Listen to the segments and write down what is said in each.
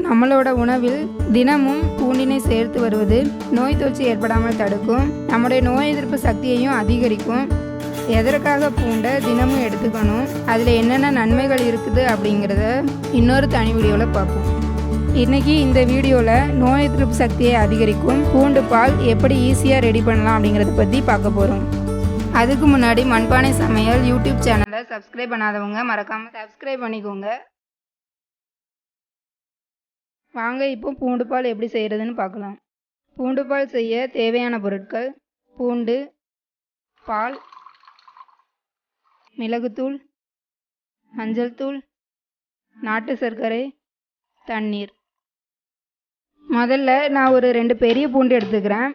நம்மளோட உணவில் தினமும் பூண்டினை சேர்த்து வருவது நோய் தொற்று ஏற்படாமல் தடுக்கும், நம்முடைய நோய் எதிர்ப்பு சக்தியையும் அதிகரிக்கும். எதற்காக பூண்டை தினமும் எடுத்துக்கணும், அதில் என்னென்ன நன்மைகள் இருக்குது அப்படிங்கிறத இன்னொரு தனி வீடியோவில் பார்ப்போம். இன்றைக்கி இந்த வீடியோவில் நோய் எதிர்ப்பு சக்தியை அதிகரிக்கும் பூண்டு பால் எப்படி ஈஸியாக ரெடி பண்ணலாம் அப்படிங்கிறத பற்றி பார்க்க போகிறோம். அதுக்கு முன்னாடி மண்பானை சமையல் யூடியூப் சேனலை சப்ஸ்கிரைப் பண்ணாதவங்க மறக்காமல் சப்ஸ்கிரைப் பண்ணிக்கோங்க. வாங்க இப்போ பூண்டு பால் எப்படி செய்கிறதுன்னு பார்க்கலாம். பூண்டு பால் செய்ய தேவையான பொருட்கள்: பூண்டு, பால், மிளகுத்தூள், மஞ்சள் தூள், நாட்டு சர்க்கரை, தண்ணீர். முதல்ல நான் ஒரு 2 பெரிய பூண்டு எடுத்துக்கிறேன்.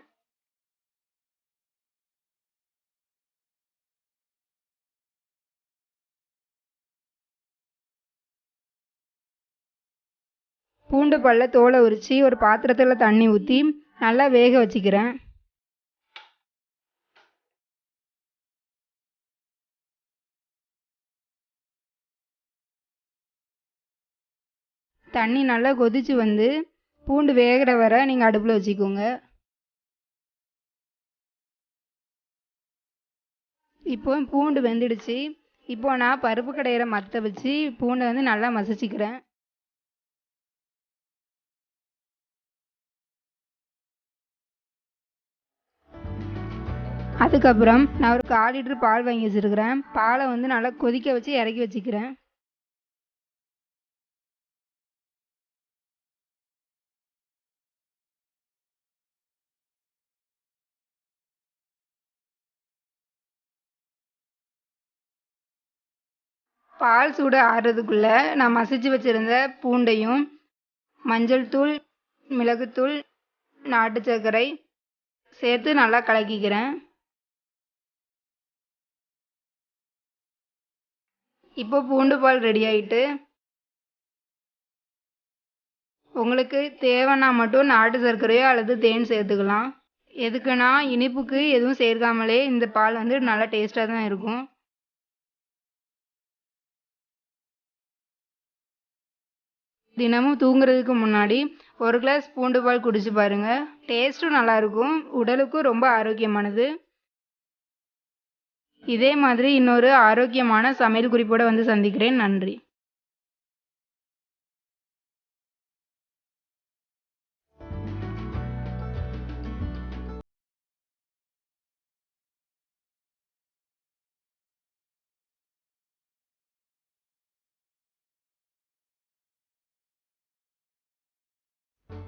பூண்டு பல்ல தோலை உரித்து ஒரு பாத்திரத்தில் தண்ணி ஊற்றி நல்லா வேக வச்சுக்கிறேன். தண்ணி நல்லா கொதிச்சு வந்து பூண்டு வேகிற வரை நீங்கள் அடுப்பில் வச்சுக்கோங்க. இப்போ பூண்டு வெந்துடுச்சு. இப்போ நான் பருப்பு கடையிற மத்தை வச்சு பூண்டை வந்து நல்லா மசிச்சுக்கிறேன். அதுக்கப்புறம் நான் ஒரு 1/4 லிட்டர் பால் வாங்கி வச்சுருக்கிறேன். பாலை வந்து நல்லா கொதிக்க வச்சு இறக்கி வச்சுக்கிறேன். பால் சூடு ஆறுறதுக்குள்ளே நான் மசிச்சு வச்சுருந்த பூண்டையும் மஞ்சள் தூள், மிளகுத்தூள், நாட்டு சர்க்கரை சேர்த்து நல்லா கலக்கிக்கிறேன். இப்போ பூண்டு பால் ரெடி ஆகிட்டு, உங்களுக்கு தேவைன்னா மட்டும் நாட்டு சர்க்கரையோ அல்லது தேன் சேர்த்துக்கலாம். எதுக்குன்னா இனிப்புக்கு எதுவும் சேர்க்காமலே இந்த பால் வந்து நல்லா டேஸ்ட்டாக தான் இருக்கும். தினமும் தூங்குறதுக்கு முன்னாடி 1 கிளாஸ் பூண்டு பால் குடிச்சு பாருங்கள். டேஸ்ட்டும் நல்லாயிருக்கும், உடலுக்கும் ரொம்ப ஆரோக்கியமானது. இதே மாதிரி இன்னொரு ஆரோக்கியமான சமையல் குறிப்போடு வந்து சந்திக்கிறேன். நன்றி.